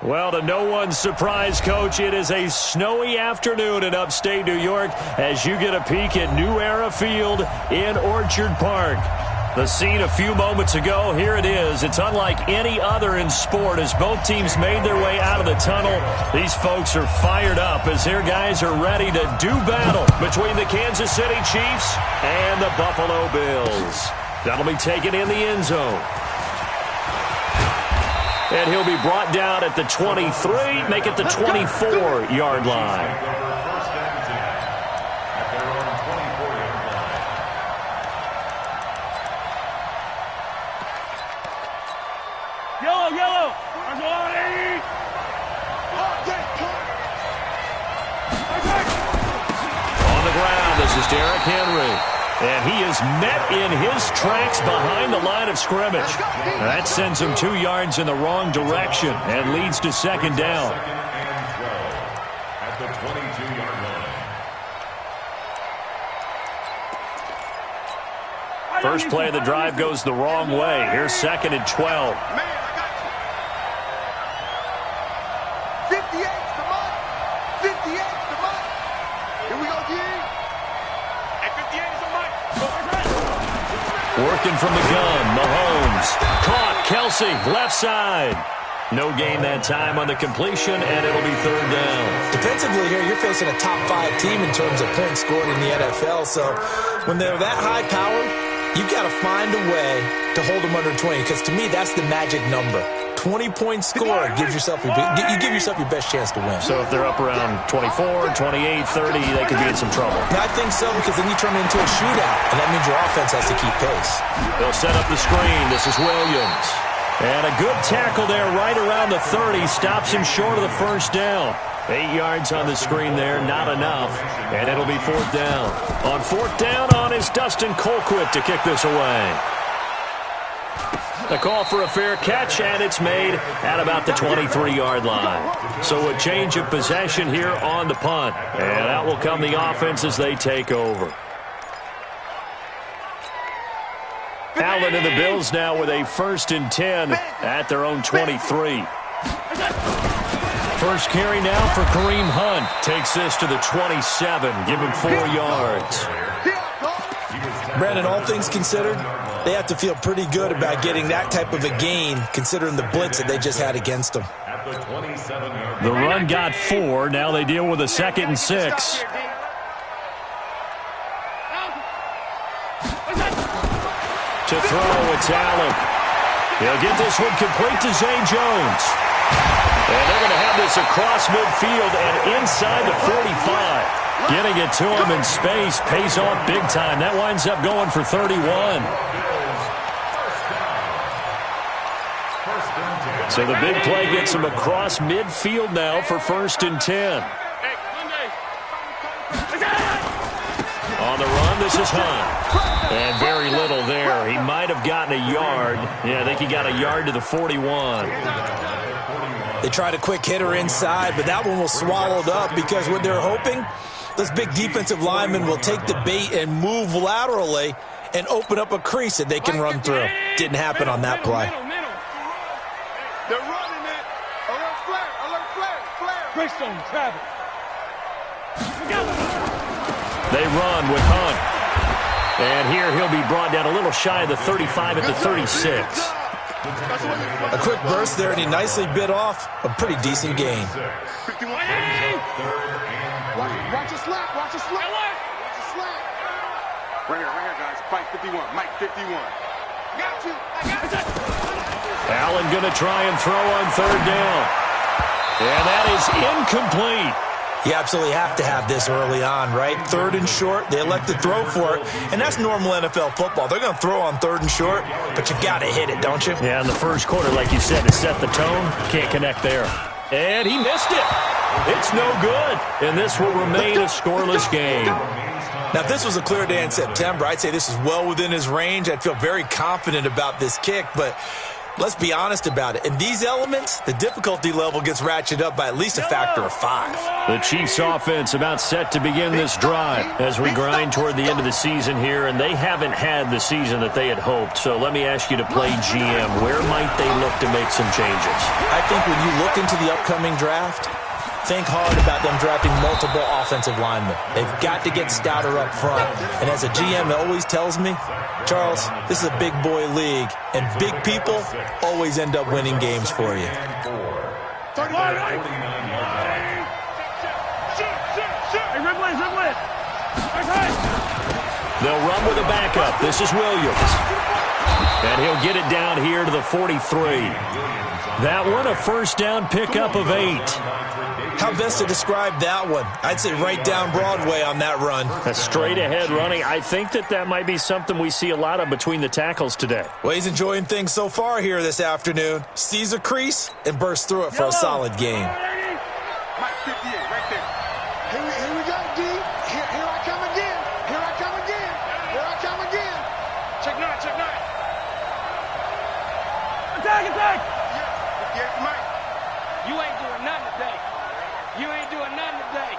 Well, to no one's surprise, Coach, it is a snowy afternoon in upstate New York as you get a peek at New Era Field in Orchard Park. The scene a few moments ago, here it is. It's unlike any other in sport as both teams made their way out of the tunnel. These folks are fired up as their guys are ready to do battle between the Kansas City Chiefs and the Buffalo Bills. That'll be taken in the end zone. And he'll be brought down at the 23, make it the 24-yard line. Yellow. On the ground, this is Derrick Henry. And he is met in his tracks behind the line of scrimmage. That sends him 2 yards in the wrong direction and leads to second down. At the 22-yard line. First play of the drive goes the wrong way. Here's second and 12. 58's the mark. 58's the mark. Here we go, G. At 58 is the mark. Working from the gun, Mahomes. Caught, Kelsey, left side. No gain that time on the completion, and it'll be third down. Defensively here, you're facing a top 5 team in terms of points scored in the NFL. So when they're that high-powered, you've got to find a way to hold them under 20, because to me, that's the magic number. 20-point score gives yourself you give yourself your best chance to win. So if they're up around 24, 28, 30, they could be in some trouble. I think so, because then you turn it into a shootout, and that means your offense has to keep pace. They'll set up the screen. This is Williams. And a good tackle there right around the 30. Stops him short of the first down. 8 yards on the screen there, not enough. And it'll be fourth down. On fourth down is Dustin Colquitt to kick this away. A call for a fair catch, and it's made at about the 23-yard line. So a change of possession here on the punt. And out will come the offense as they take over. Allen and the Bills now with a 1st and 10 at their own 23. First carry now for Kareem Hunt. Takes this to the 27. Give him 4 yards. Brandon, all things considered, they have to feel pretty good about getting that type of a gain, considering the blitz that they just had against them. The run got 4. Now they deal with a 2nd and 6. To throw, it's Allen. He'll get this one complete to Zay Jones. And they're going to have this across midfield and inside the 45. Getting it to him in space pays off big time. That winds up going for 31. So the big play gets him across midfield now for 1st and 10. On the run, this is Hunt. And very little there. He might have gotten a yard. Yeah, I think he got a yard to the 41. They tried a quick hitter inside, but that one was swallowed up because what they're hoping, this big defensive lineman will take the bait and move laterally and open up a crease that they can run through. Didn't happen on that play. They're running it. Alert flare. Greystone, Travis. They run with Hunt. And here he'll be brought down a little shy of the 35 at the 36. A quick burst there, and he nicely bit off a pretty decent gain. Watch your slap. Right here, guys. Fight 51. Mike 51. Got you. Allen going to try and throw on 3rd down. And that is incomplete. You absolutely have to have this early on, right? 3rd and short, they elect to throw for it, and that's normal NFL football. They're going to throw on 3rd and short, but you've got to hit it, don't you? Yeah, in the first quarter, like you said, to set the tone, can't connect there. And he missed it. It's no good, and this will remain a scoreless game. Now, if this was a clear day in September, I'd say this is well within his range. I'd feel very confident about this kick, but Let's be honest about it. In these elements, the difficulty level gets ratcheted up by at least a factor of 5. The Chiefs offense about set to begin this drive as we grind toward the end of the season here, and they haven't had the season that they had hoped. So let me ask you to play GM. Where might they look to make some changes? I think when you look into the upcoming draft, think hard about them drafting multiple offensive linemen. They've got to get stouter up front. And as a GM, it always tells me, Charles, this is a big boy league, and big people always end up winning games for you. They'll run with a backup. This is Williams. And he'll get it down here to the 43. That one, a first down pickup of 8. How best to describe that one? I'd say right down Broadway on that run. A straight-ahead running. I think that might be something we see a lot of between the tackles today. Well, he's enjoying things so far here this afternoon. Sees a crease and bursts through it for a solid game. Mike 58, right there. Here we go, D. Here I come again. Here I come again. Here I come again. Check 9, check 9. Attack! Yeah, Mike. You ain't doing nothing today. You ain't doing nothing today.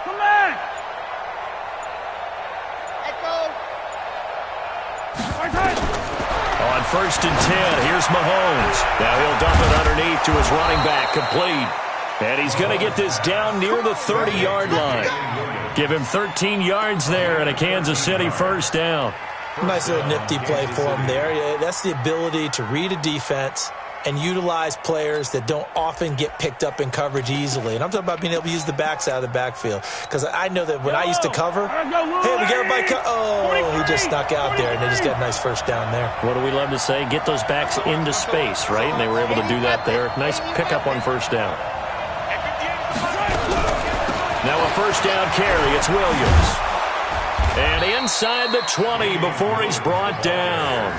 Come back! Echo! On first and 10, here's Mahomes. Now he'll dump it underneath to his running back, complete. And he's going to get this down near the 30-yard line. Give him 13 yards there and a Kansas City first down. Nice little nifty play for him there. Yeah, that's the ability to read a defense and utilize players that don't often get picked up in coverage easily. And I'm talking about being able to use the backs out of the backfield. Because I know that when I used to cover, hey, we got everybody oh, he just snuck out there, and they just got a nice first down there. What do we love to say? Get those backs into space, right? And they were able to do that there. Nice pickup on first down. Now a first down carry. It's Williams. And inside the 20 before he's brought down.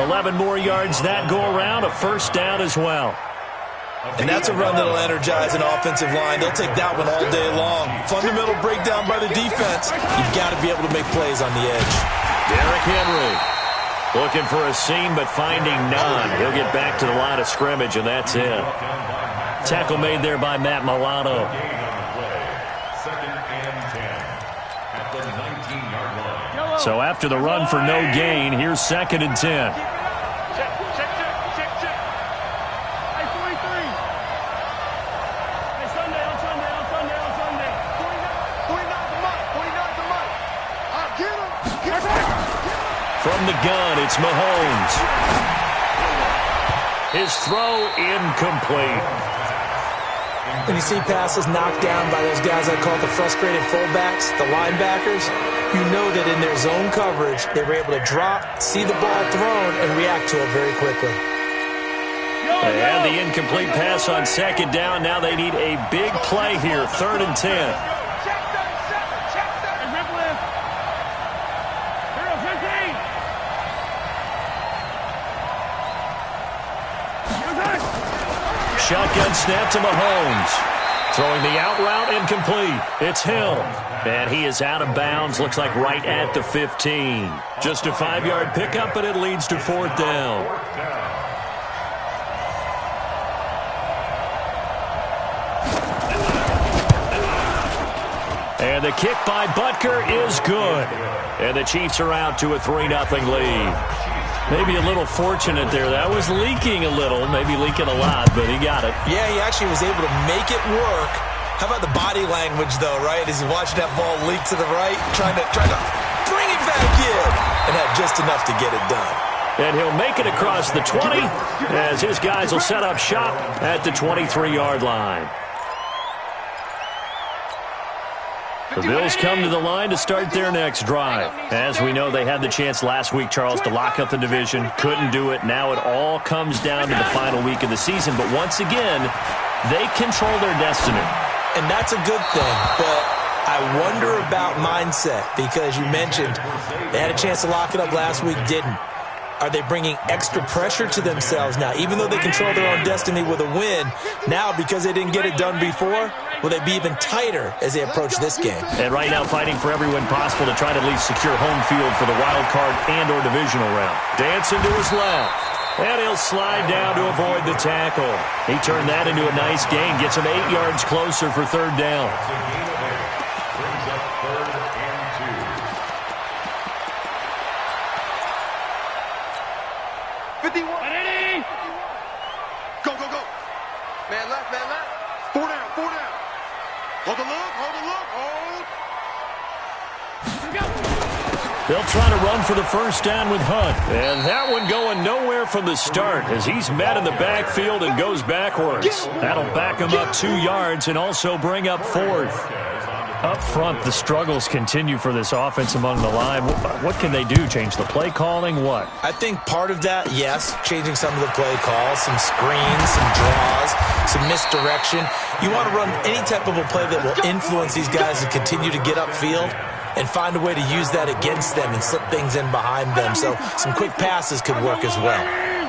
11 more yards that go around, a first down as well. And that's a run that'll energize an offensive line. They'll take that one all day long. Fundamental breakdown by the defense. You've got to be able to make plays on the edge. Derrick Henry looking for a seam but finding none. He'll get back to the line of scrimmage, and that's it. Tackle made there by Matt Milano. So after the run for no gain, here's second and 10. Check. Hey, 43. Hey, Sunday. 49 the mic. Get him. From the gun, it's Mahomes. His throw incomplete. When you see passes knocked down by those guys I call the frustrated fullbacks, the linebackers, you know that in their zone coverage, they were able to drop, see the ball thrown, and react to it very quickly. They had the incomplete pass on second down. Now they need a big play here, third and 10. Shotgun snap to Mahomes. Throwing the out route incomplete. It's Hill. And he is out of bounds. Looks like right at the 15. Just a 5-yard pickup, but it leads to fourth down. And the kick by Butker is good. And the Chiefs are out to a 3-0 lead. Maybe a little fortunate there. That was leaking a little, maybe leaking a lot, but he got it. Yeah, he actually was able to make it work. How about the body language, though, right? As he watched that ball leak to the right, trying to bring it back in, and had just enough to get it done. And he'll make it across the 20 as his guys will set up shop at the 23-yard line. The Bills come to the line to start their next drive. As we know, they had the chance last week, Charles, to lock up the division. Couldn't do it. Now it all comes down to the final week of the season. But once again, they control their destiny. And that's a good thing. But I wonder about mindset because you mentioned they had a chance to lock it up last week, didn't. Are they bringing extra pressure to themselves now? Even though they control their own destiny with a win, now because they didn't get it done before, will they be even tighter as they approach this game? And right now fighting for every win possible to try to at least secure home field for the wild card and or divisional round. Dancing to his left. And he'll slide down to avoid the tackle. He turned that into a nice gain. Gets him 8 yards closer for third down. Brings up 3rd and 2. 51. Go, go, go. Man left, man left. 4 down, 4 down. Hold the look, hold the look, hold. They'll try to run for the first down with Hunt. And that one going nowhere from the start as he's met in the backfield and goes backwards. That'll back him up 2 yards and also bring up 4th. Up front, the struggles continue for this offense among the line. What can they do? Change the play calling? What? I think part of that, yes, changing some of the play calls, some screens, some draws, some misdirection. You want to run any type of a play that will influence these guys to continue to get upfield and find a way to use that against them and slip things in behind them. So some quick passes could work as well.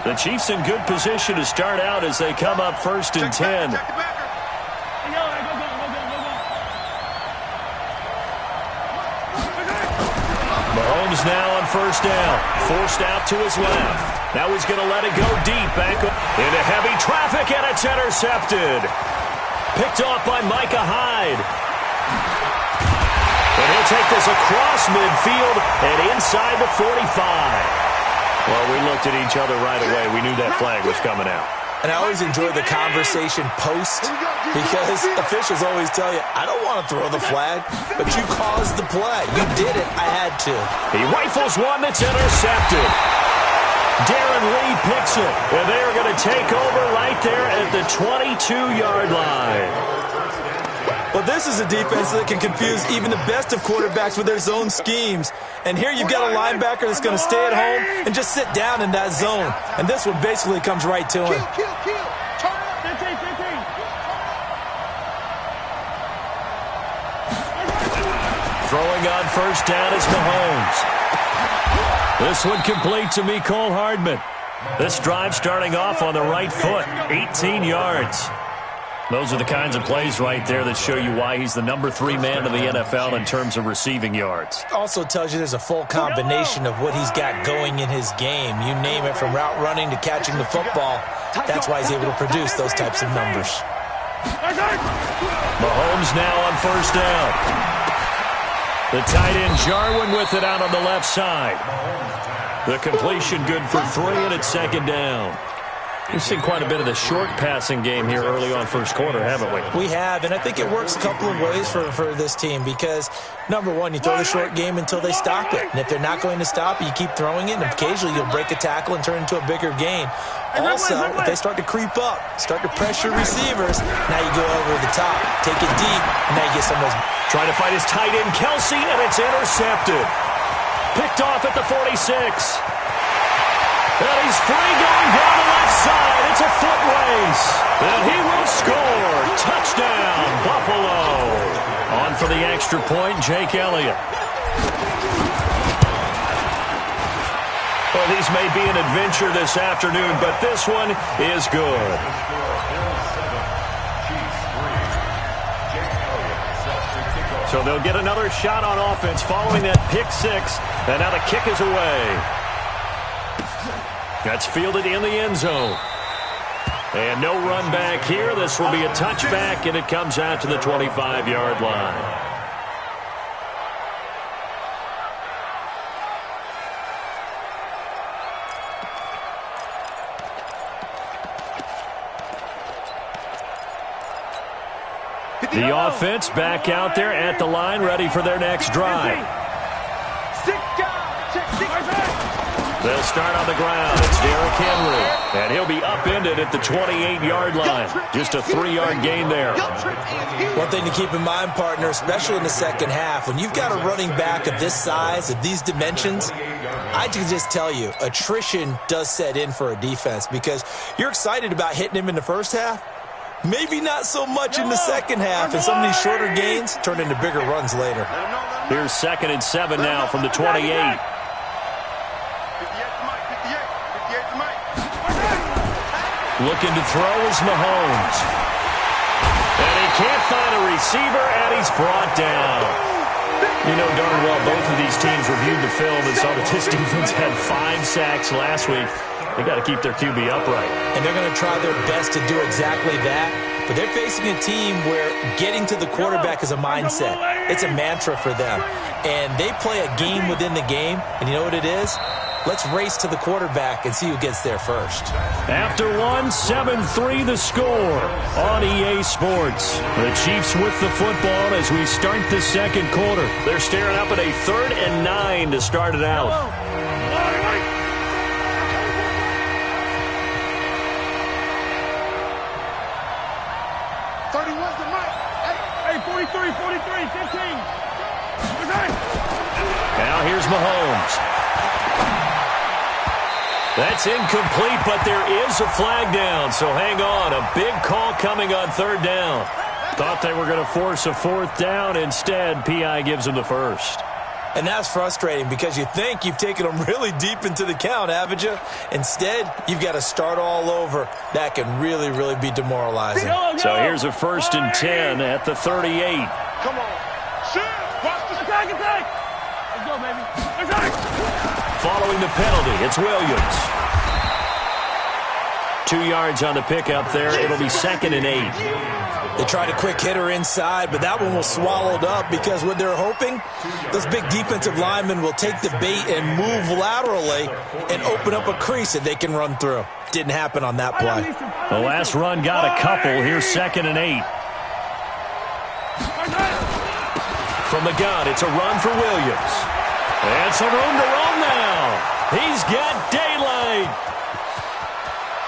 The Chiefs in good position to start out as they come up 1st and 10. Mahomes now on 1st down. Forced out to his left. Now he's going to let it go deep. Back into heavy traffic, and it's intercepted. Picked off by Micah Hyde. And he'll take this across midfield and inside the 45. Well, we looked at each other right away. We knew that flag was coming out. And I always enjoy the conversation post because officials always tell you, I don't want to throw the flag, but you caused the play. You did it. I had to. He rifles one that's intercepted. Darren Lee picks it, and they are going to take over right there at the 22-yard line. Well, this is a defense that can confuse even the best of quarterbacks with their zone schemes. And here you've got a linebacker that's going to stay at home and just sit down in that zone. And this one basically comes right to him. Kill. Turn up. 15. Throwing on 1st down is Mahomes. This one complete to Mecole Hardman. This drive starting off on the right foot, 18 yards. Those are the kinds of plays right there that show you why he's the number 3 man in the NFL in terms of receiving yards. Also tells you there's a full combination of what he's got going in his game. You name it, from route running to catching the football. That's why he's able to produce those types of numbers. Mahomes now on 1st down. The tight end Jarwin with it out on the left side. The completion good for 3, and it's 2nd down. We've seen quite a bit of the short passing game here early on 1st quarter, haven't we? We have, and I think it works a couple of ways for this team because, number one, you throw the short game until they stop it. And if they're not going to stop it, you keep throwing it, and occasionally you'll break a tackle and turn it into a bigger gain. Also, if they start to creep up, start to pressure receivers, now you go over the top, take it deep, and now you get some of those. Trying to fight his tight end, Kelsey, and it's intercepted. Picked off at the 46. And he's free going down the left side. It's a foot race. And he will score. Touchdown, Buffalo. On for the extra point, Jake Elliott. Well, these may be an adventure this afternoon, but this one is good. So they'll get another shot on offense following that pick 6. And now the kick is away. That's fielded in the end zone. And no run back here. This will be a touchback, and it comes out to the 25-yard line. The offense back out there at the line, ready for their next drive. They'll start on the ground. It's Derrick Henry. And he'll be upended at the 28-yard line. Just a 3-yard gain there. One thing to keep in mind, partner, especially in the second half, when you've got a running back of this size, of these dimensions, I can just tell you, attrition does set in for a defense because you're excited about hitting him in the first half. Maybe not so much in the second half, and some of these shorter gains turn into bigger runs later. Here's 2nd and 7 now from the 28. Looking to throw is Mahomes. And he can't find a receiver, and he's brought down. You know darn well both of these teams reviewed the film and saw that this defense had 5 sacks last week. They got to keep their QB upright. And they're going to try their best to do exactly that. But they're facing a team where getting to the quarterback is a mindset. It's a mantra for them. And they play a game within the game. And you know what it is? Let's race to the quarterback and see who gets there first. After 7-3 the score on EA Sports. The Chiefs with the football as we start the second quarter. They're staring up at a 3rd and 9 to start it out. 31's the mic. Hey, 43, 15. Now here's Mahomes. That's incomplete, but there is a flag down, so hang on. A big call coming on 3rd down. Thought they were going to force a 4th down. Instead, P.I. gives them the first. And that's frustrating because you think you've taken them really deep into the count, haven't you? Instead, you've got to start all over. That can really, really be demoralizing. So here's a 1st and 10 at the 38. Come on. Shit. Watch the Attack. Let's go, baby. Attack. Following the penalty, it's Williams. 2 yards on the pickup there. It'll be 2nd and 8. They tried a quick hitter inside, but that one was swallowed up because what they're hoping, those big defensive linemen will take the bait and move laterally and open up a crease that they can run through. Didn't happen on that play. The last run got a couple. Here's 2nd and 8. From the gun, it's a run for Williams. And some room to roam now. He's got daylight.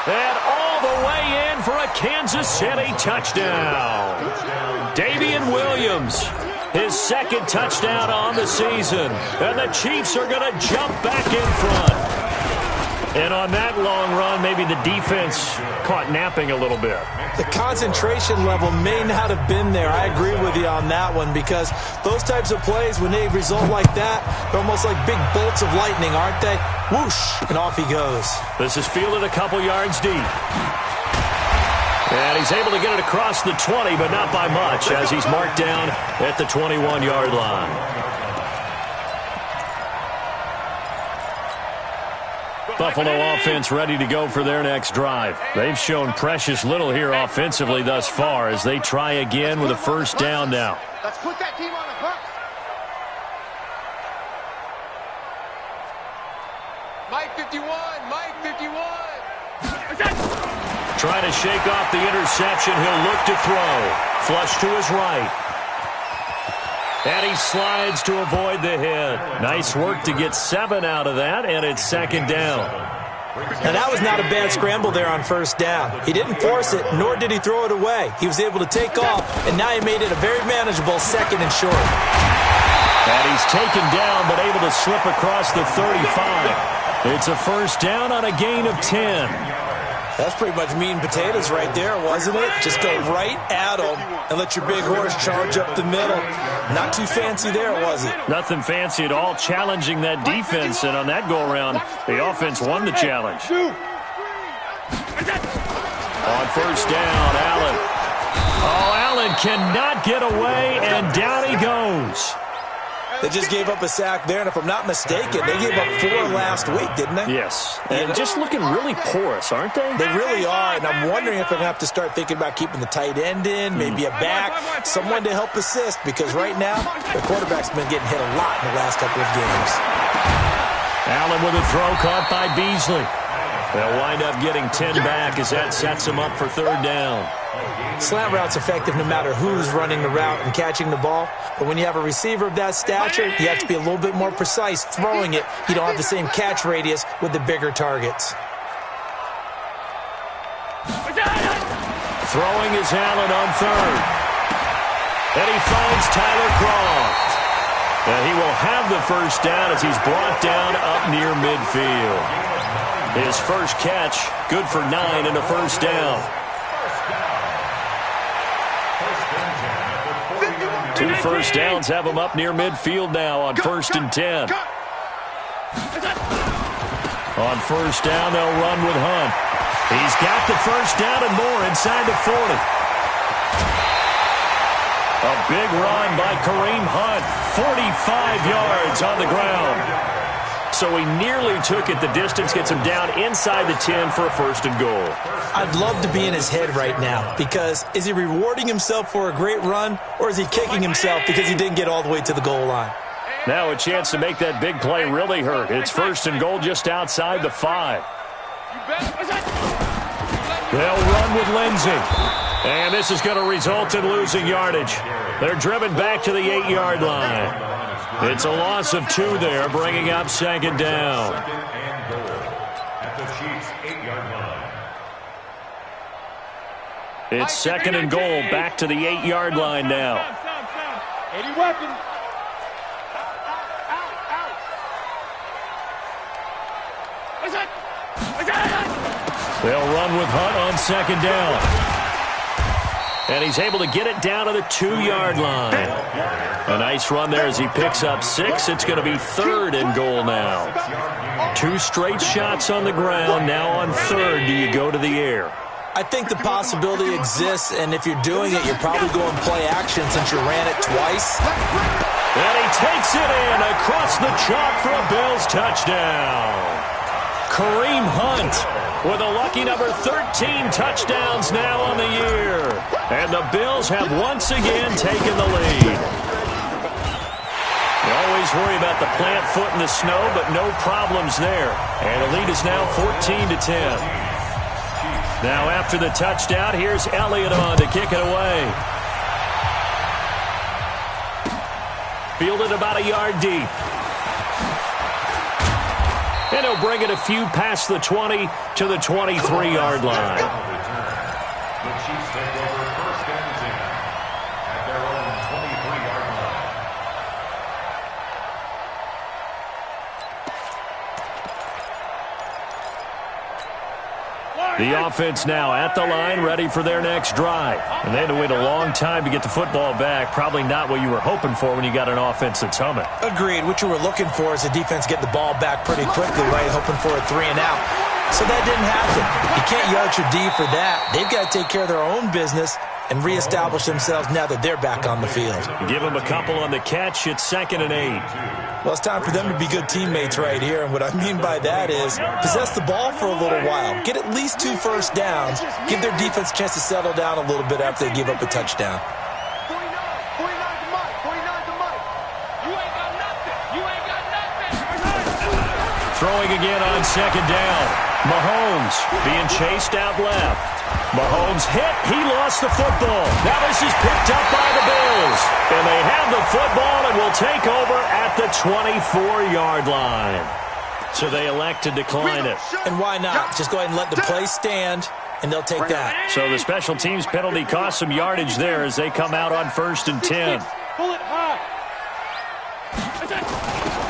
And all the way in for a Kansas City touchdown. Davian Williams, his 2nd touchdown on the season. And the Chiefs are going to jump back in front. And on that long run, maybe the defense caught napping a little bit. The concentration level may not have been there. I agree with you on that one because those types of plays, when they result like that, they're almost like big bolts of lightning, aren't they? Whoosh, and off he goes. This is fielded a couple yards deep. And he's able to get it across the 20, but not by much as he's marked down at the 21-yard line. Buffalo offense ready to go for their next drive. They've shown precious little here offensively thus far as they try again with a 1st down now. Let's put that team on the bus. Mike 51. Trying to shake off the interception. He'll look to throw. Flush to his right. And he slides to avoid the hit. Nice work to get 7 out of that, and it's 2nd down. Now, that was not a bad scramble there on 1st down. He didn't force it, nor did he throw it away. He was able to take off, and now he made it a very manageable 2nd and short. And he's taken down, but able to slip across the 35. It's a 1st down on a gain of 10. That's pretty much meat and potatoes right there, wasn't it? Just go right at him and let your big horse charge up the middle. Not too fancy there, was it? Nothing fancy at all, challenging that defense, and on that go-around, the offense won the challenge. On 1st down, Allen. Oh, Allen cannot get away, and down he goes. They just gave up a sack there, and if I'm not mistaken, they gave up 4 last week, didn't they? Yes, and just looking really porous, aren't they? They really are, and I'm wondering if they're going to have to start thinking about keeping the tight end in, maybe a back, someone to help assist, because right now, the quarterback's been getting hit a lot in the last couple of games. Allen with a throw caught by Beasley. They'll wind up getting 10 back as that sets them up for 3rd down. Slant route's effective no matter who's running the route and catching the ball. But when you have a receiver of that stature, you have to be a little bit more precise throwing it. You don't have the same catch radius with the bigger targets. Throwing is Allen on 3rd. And he finds Tyler Kroft. And he will have the 1st down as he's brought down up near midfield. His first catch, good for 9 and a 1st down. 2 1st downs have him up near midfield now on 1st and 10. On 1st down, they'll run with Hunt. He's got the 1st down and more inside the 40. A big run by Kareem Hunt, 45 yards on the ground. So he nearly took it the distance, gets him down inside the 10 for a 1st and goal. I'd love to be in his head right now, because is he rewarding himself for a great run, or is he kicking himself because he didn't get all the way to the goal line? Now a chance to make that big play really hurt. It's 1st and goal just outside the 5. They'll run with Lindsey. And this is going to result in losing yardage. They're driven back to the 8-yard line. It's a loss of 2 there, bringing up 2nd down. Second and goal at the Chiefs' 8-yard line. It's 2nd and goal, back to the 8-yard line now. 80 weapons. They'll run with Hunt on 2nd down. And he's able to get it down to the 2-yard line. A nice run there as he picks up 6. It's going to be 3rd and goal now. 2 straight shots on the ground. Now on 3rd, do you go to the air? I think the possibility exists, and if you're doing it, you're probably going play action since you ran it twice. And he takes it in across the chalk for a Bills touchdown. Kareem Hunt with a lucky number 13 touchdowns now on the year. And the Bills have once again taken the lead. You always worry about the plant foot in the snow, but no problems there. And the lead is now 14-10. Now after the touchdown, here's Elliott on to kick it away. Fielded about a yard deep. And he'll bring it a few past the 20 to the 23-yard line. The Chiefs take over 1st and 10 at their own 23-yard line. The offense now at the line, ready for their next drive. And they had to wait a long time to get the football back. Probably not what you were hoping for when you got an offense that's humming. Agreed. What you were looking for is the defense get the ball back pretty quickly, right? Hoping for a 3 and out. So that didn't happen. You can't yard your D for that. They've got to take care of their own business and reestablish themselves now that they're back on the field. Give them a couple on the catch. It's 2nd and 8. Well, it's time for them to be good teammates right here. And what I mean by that is possess the ball for a little while. Get at least 2 first downs. Give their defense a chance to settle down a little bit after they give up a touchdown. 49 to Mike. 49 to Mike. You ain't got nothing. You ain't got nothing. Throwing again on 2nd down. Mahomes being chased out left. Mahomes hit. He lost the football. Now this is picked up by the Bills. And they have the football and will take over at the 24-yard line. So they elect to decline it. And why not? Just go ahead and let the play stand, and they'll take that. So the special teams penalty cost some yardage there as they come out on 1st and 10. Pull it high.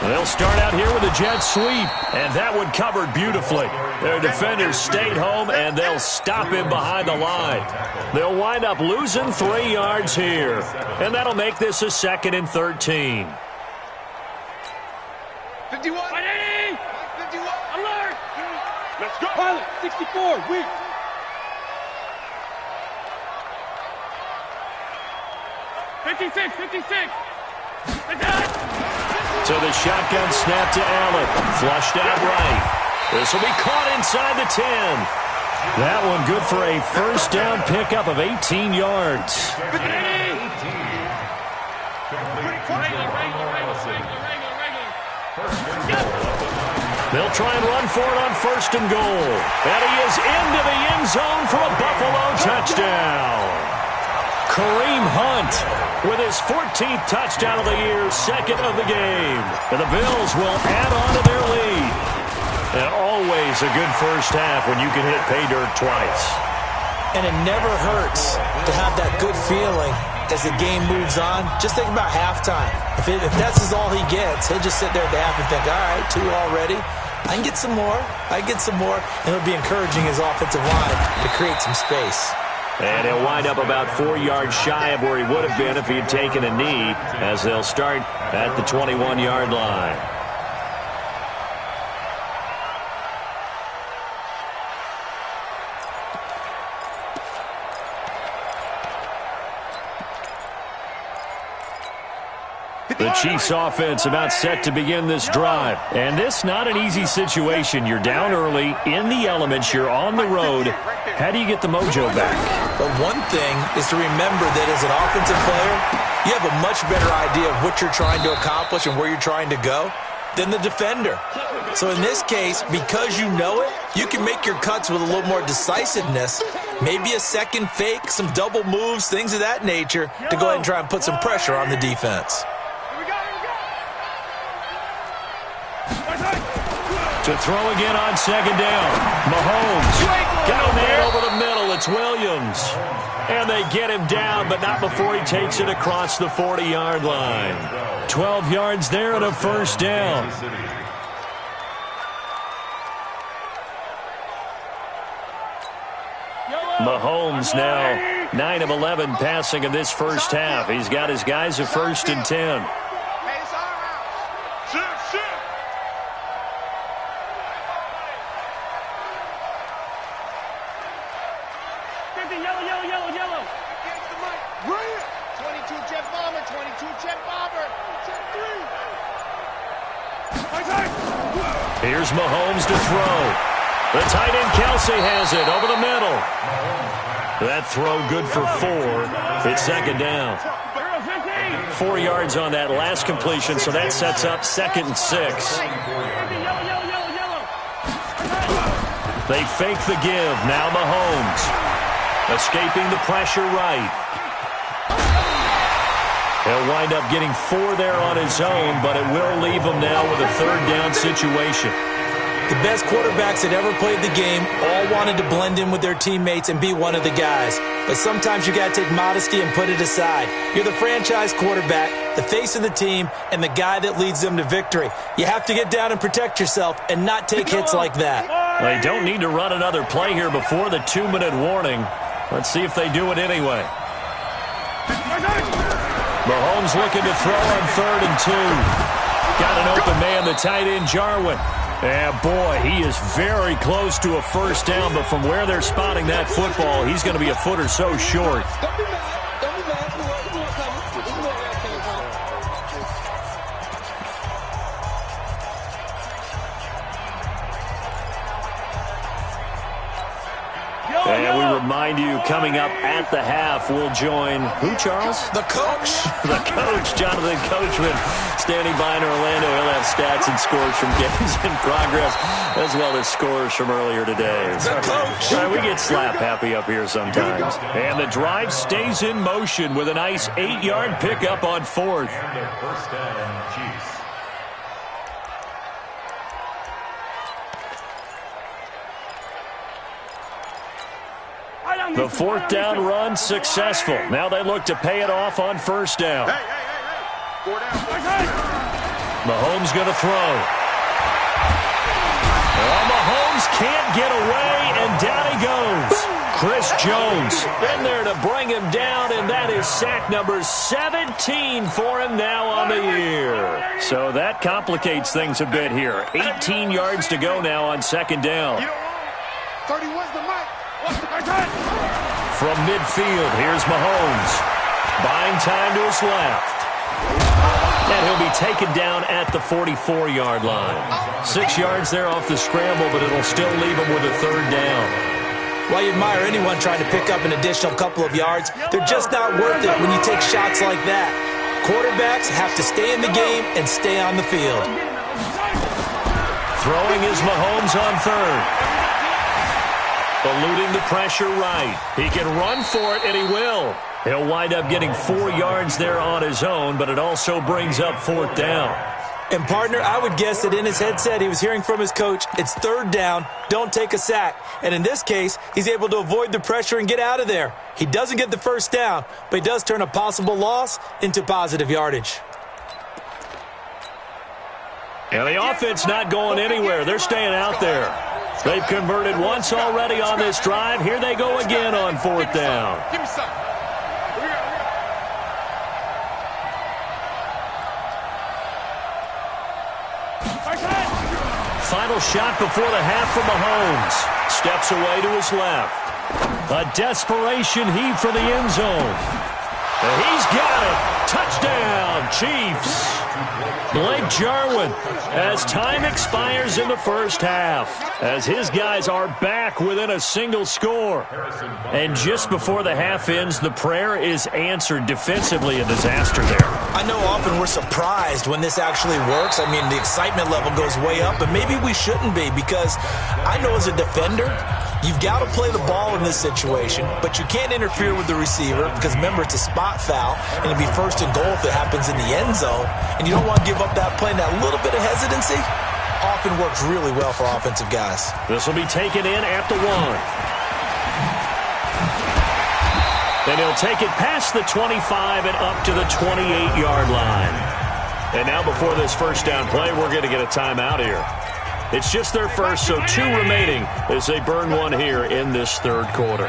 They'll start out here with a jet sweep, and that one covered beautifully. Their defenders stayed home, and they'll stop him behind the line. They'll wind up losing 3 yards here, and that'll make this a 2nd and 13. 51. 51. Alert. Let's go. Pilot, 64, weak. Fifty-six. So the shotgun snap to Allen. Flushed out right. This will be caught inside the 10. That one good for a 1st down pickup of 18 yards. They'll try and run for it on 1st and goal. And he is into the end zone for a Buffalo touchdown. Kareem Hunt with his 14th touchdown of the year, 2nd of the game. And the Bills will add on to their lead. And always a good first half when you can hit pay dirt twice. And it never hurts to have that good feeling as the game moves on. Just think about halftime. If that's all he gets, he'll just sit there at the half and think, all right, 2 already. I can get some more. And it'll be encouraging his offensive line to create some space. And he'll wind up about 4 yards shy of where he would have been if he had taken a knee, as they'll start at the 21-yard line. The Chiefs offense about set to begin this drive. And this not an easy situation. You're down early, in the elements, you're on the road. How do you get the mojo back? But one thing is to remember that as an offensive player, you have a much better idea of what you're trying to accomplish and where you're trying to go than the defender. So in this case, because you know it, you can make your cuts with a little more decisiveness, maybe a second fake, some double moves, things of that nature, to go ahead and try and put some pressure on the defense. To throw again on second down. Mahomes got a man over the middle. It's Williams. And they get him down, but not before he takes it across the 40-yard line. 12 yards there and a first down. Mahomes now 9 of 11 passing in this first half. He's got his guys a 1st and 10. Here's Mahomes to throw. The tight end Kelsey has it over the middle. That throw good for 4. It's second down. 4 yards on that last completion, so that sets up 2nd and 6. They fake the give. Now Mahomes escaping the pressure right. He'll wind up getting 4 there on his own, but it will leave him now with a 3rd down situation. The best quarterbacks that ever played the game all wanted to blend in with their teammates and be one of the guys. But sometimes you got to take modesty and put it aside. You're the franchise quarterback, the face of the team, and the guy that leads them to victory. You have to get down and protect yourself and not take hits like that. They don't need to run another play here before the 2-minute warning. Let's see if they do it anyway. Mahomes looking to throw on 3rd and 2. Got an open man, the tight end Jarwin. And boy, he is very close to a first down, but from where they're spotting that football, he's going to be a foot or so short. And we remind you, coming up at the half, we'll join who, Charles? The coach. The coach, Jonathan Coachman, standing by in Orlando. He'll have stats and scores from games in progress, as well as scores from earlier today. The coach. Right, we get slap happy up here sometimes. And the drive stays in motion with a nice 8-yard pickup on 4th. First down, Chiefs. The 4th down run successful. Now they look to pay it off on 1st down. Mahomes going to throw. Oh, Mahomes can't get away, and down he goes. Chris Jones in there to bring him down, and that is sack number 17 for him now on the year. So that complicates things a bit here. 18 yards to go now on 2nd down. 31's the mic. From midfield, here's Mahomes. Buying time to his left. And he'll be taken down at the 44-yard line. 6 yards there off the scramble, but it'll still leave him with a 3rd down. While you admire anyone trying to pick up an additional couple of yards, they're just not worth it when you take shots like that. Quarterbacks have to stay in the game and stay on the field. Throwing is Mahomes on 3rd. Eluding the pressure right. He can run for it, and he will. He'll wind up getting 4 yards there on his own, but it also brings up 4th down. And, partner, I would guess that in his headset he was hearing from his coach, it's 3rd down, don't take a sack. And in this case, he's able to avoid the pressure and get out of there. He doesn't get the 1st down, but he does turn a possible loss into positive yardage. And the offense not going anywhere. They're staying out there. They've converted once already on this drive. Here they go again on 4th down. Give me some. Final shot before the half from Mahomes. Steps away to his left. A desperation heave for the end zone. And he's got it. Touchdown, Chiefs. Blake Jarwin, as time expires in the first half, as his guys are back within a single score. And just before the half ends, the prayer is answered. Defensively, a disaster there. I know often we're surprised when this actually works. I mean, the excitement level goes way up, but maybe we shouldn't be, because I know as a defender, you've got to play the ball in this situation, but you can't interfere with the receiver because, remember, it's a spot foul, and it'll be first and goal if it happens in the end zone, and you don't want to give up that play. And that little bit of hesitancy often works really well for offensive guys. This will be taken in at the 1. And he'll take it past the 25 and up to the 28-yard line. And now before this first down play, we're going to get a timeout here. It's just their first, so 2 remaining as they burn one here in this third quarter.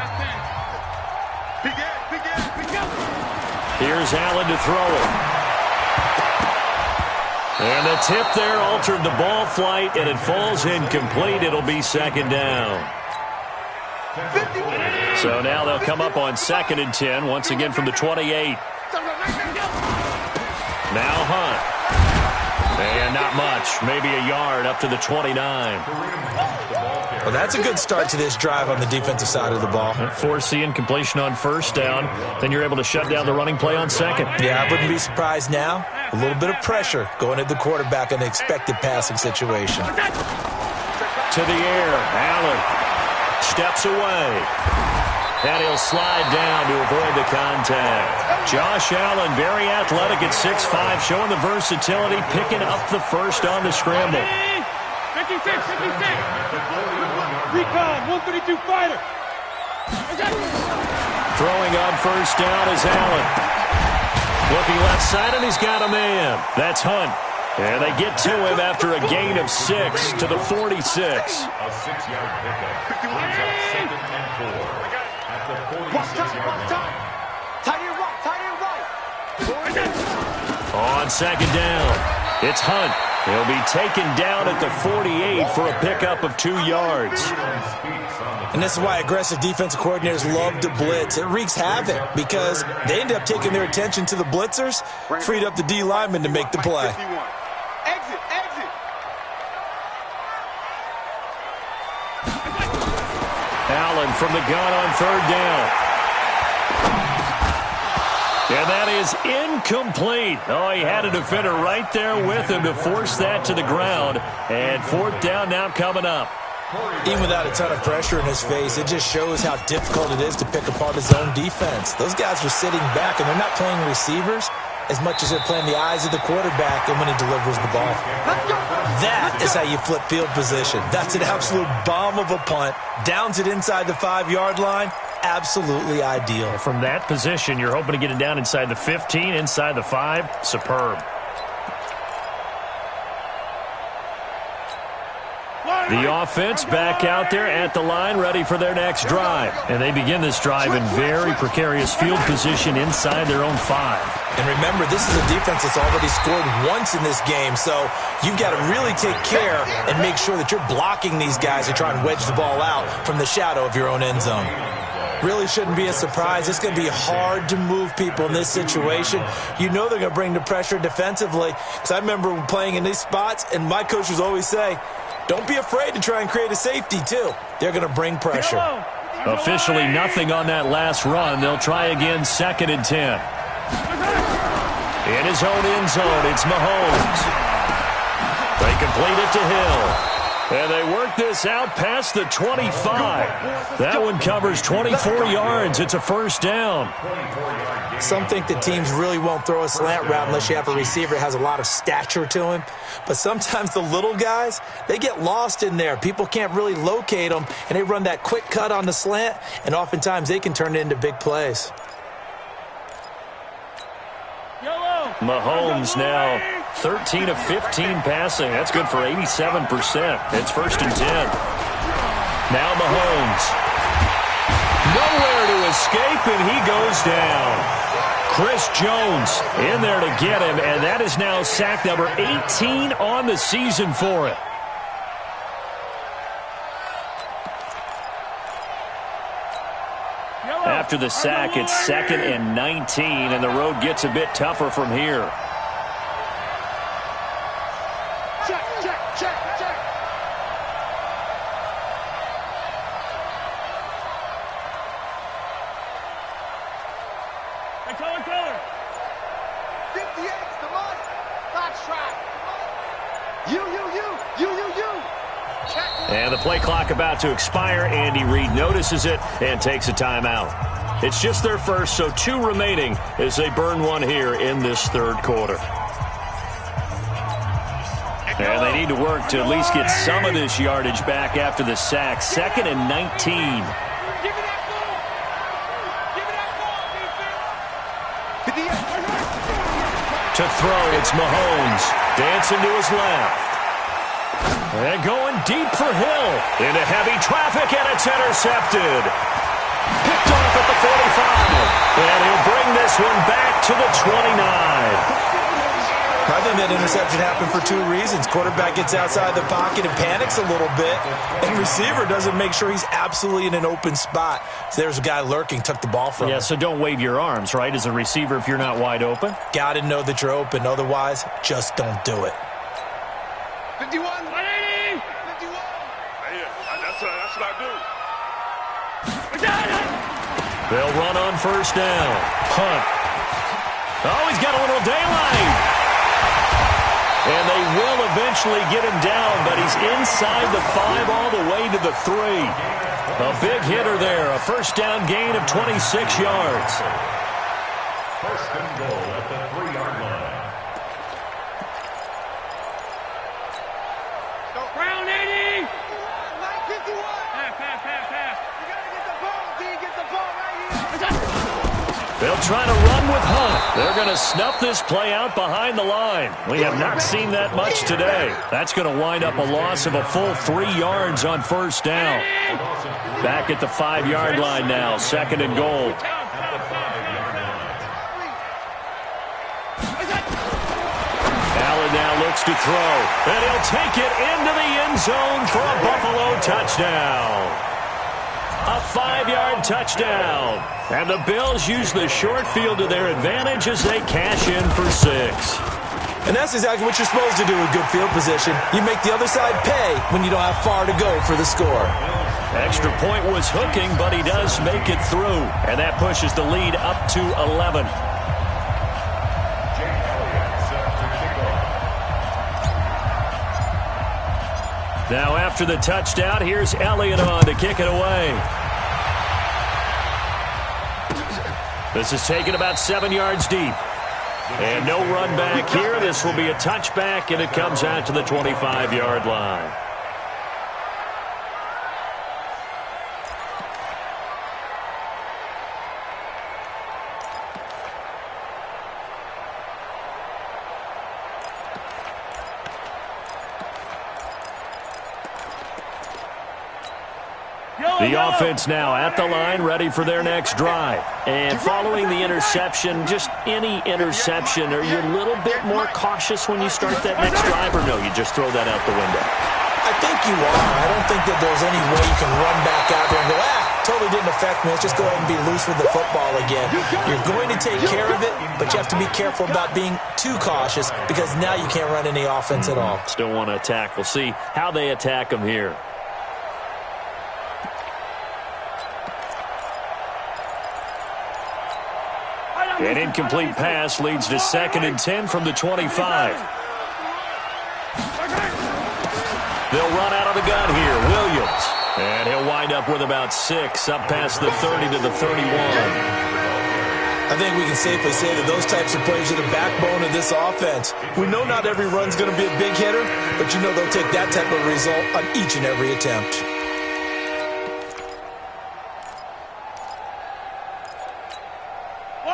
Here's Allen to throw it. And the tip there altered the ball flight, and it falls incomplete. It'll be second down. So now they'll come up on 2nd and 10, once again from the 28. Now Hunt. And not much, maybe a yard up to the 29. Well, that's a good start to this drive on the defensive side of the ball. Forcing completion on first down. Then you're able to shut down the running play on second. Yeah, I wouldn't be surprised now. A little bit of pressure going at the quarterback in an expected passing situation. To the air, Allen steps away. And he'll slide down to avoid the contact. Josh Allen, very athletic at 6'5", showing the versatility, picking up the first on the scramble. 56. Recon, 132 fighter. Throwing on first down is Allen. Looking left side, and he's got a man. That's Hunt. And they get to him after a gain of 6 to the 46. A 6-yard pickup. Brings up 2nd and 4. At the 46-yard line. On second down, it's Hunt. He'll be taken down at the 48 for a pickup of 2 yards. And this is why aggressive defensive coordinators love to blitz. It wreaks havoc because they end up taking their attention to the blitzers, freed up the D lineman to make the play. Exit. Allen from the gun on third down. And that is incomplete. Oh, he had a defender right there with him to force that to the ground. And 4th down now coming up. Even without a ton of pressure in his face, it just shows how difficult it is to pick apart his own defense. Those guys are sitting back, and they're not playing receivers as much as they're playing the eyes of the quarterback and when he delivers the ball. That is how you flip field position. That's an absolute bomb of a punt. Downs it inside the 5-yard line. Absolutely ideal. From that position, you're hoping to get it down inside the 15, inside the 5. Superb. The offense back out there at the line, ready for their next drive. And they begin this drive in very precarious field position inside their own 5. And remember, this is a defense that's already scored once in this game, so you've got to really take care and make sure that you're blocking these guys to try and wedge the ball out from the shadow of your own end zone. Really shouldn't be a surprise. It's going to be hard to move people in this situation. You know they're going to bring the pressure defensively. Because I remember playing in these spots, and my coaches always say, don't be afraid to try and create a safety, too. They're going to bring pressure. Officially nothing on that last run. They'll try again 2nd and 10. In his own end zone, it's Mahomes. They complete it to Hill. And they work this out past the 25. That one covers 24 yards. It's a first down. Some think that teams really won't throw a slant route unless you have a receiver that has a lot of stature to him. But sometimes the little guys, they get lost in there. People can't really locate them, and they run that quick cut on the slant, and oftentimes they can turn it into big plays. Mahomes now 13 of 15 passing. That's good for 87%. It's 1st and 10. Now Mahomes. Nowhere to escape, and he goes down. Chris Jones in there to get him, and that is now sack number 18 on the season for it. After the sack, it's 2nd and 19, and the road gets a bit tougher from here. Check, check, check, check. Hey, color. 58's the money. Box track. You. Check. And the play clock about to expire. Andy Reid notices it and takes a timeout. It's just their first, so 2 remaining as they burn one here in this third quarter. And they need to work to at least get some of this yardage back after the sack. 2nd and 19. Give me that ball. Give me that ball, defense. To throw, it's Mahomes. Dancing to his left. And going deep for Hill. Into heavy traffic, and it's intercepted. Picked off at the 45. And he'll bring this one back to the 29. I think that interception happened for 2 reasons. Quarterback gets outside the pocket and panics a little bit, and receiver doesn't make sure he's absolutely in an open spot. So there's a guy lurking, took the ball from him. Yeah, so don't wave your arms, right, as a receiver if you're not wide open? Got to know that you're open. Otherwise, just don't do it. 51. 180. 51. That's what I do. They'll run on first down. Hunt. Oh, he's got a little daylight. And they will eventually get him down, but he's inside the 5 all the way to the 3. A big hitter there. A first down gain of 26 yards. First and goal at the 3-yard line. Round 80. 951. Pass. You got to get the ball, D. Get the ball right here. They'll try to run with Hunt. They're going to snuff this play out behind the line. We have not seen that much today. That's going to wind up a loss of a full 3 yards on first down. Back at the 5-yard line now, 2nd and goal. Allen now looks to throw, and he'll take it into the end zone for a Buffalo touchdown. A 5-yard touchdown. And the Bills use the short field to their advantage as they cash in for 6. And that's exactly what you're supposed to do with good field position. You make the other side pay when you don't have far to go for the score. Extra point was hooking, but he does make it through. And that pushes the lead up to 11. Now after the touchdown, here's Elliott on to kick it away. This is taken about 7 yards deep. And no run back here. This will be a touchback, and it comes out to the 25-yard line. The offense now at the line, ready for their next drive. And following the interception, just any interception, are you a little bit more cautious when you start that next drive, or no, you just throw that out the window? I think you are. I don't think that there's any way you can run back out there and go, totally didn't affect me. Let's just go ahead and be loose with the football again. You're going to take care of it, but you have to be careful about being too cautious because now you can't run any offense at all. Still want to attack. We'll see how they attack them here. An incomplete pass leads to 2nd and 10 from the 25. They'll run out of the gun here. Williams. And he'll wind up with about 6, up past the 30 to the 31. I think we can safely say that those types of plays are the backbone of this offense. We know not every run's going to be a big hitter, but you know they'll take that type of result on each and every attempt.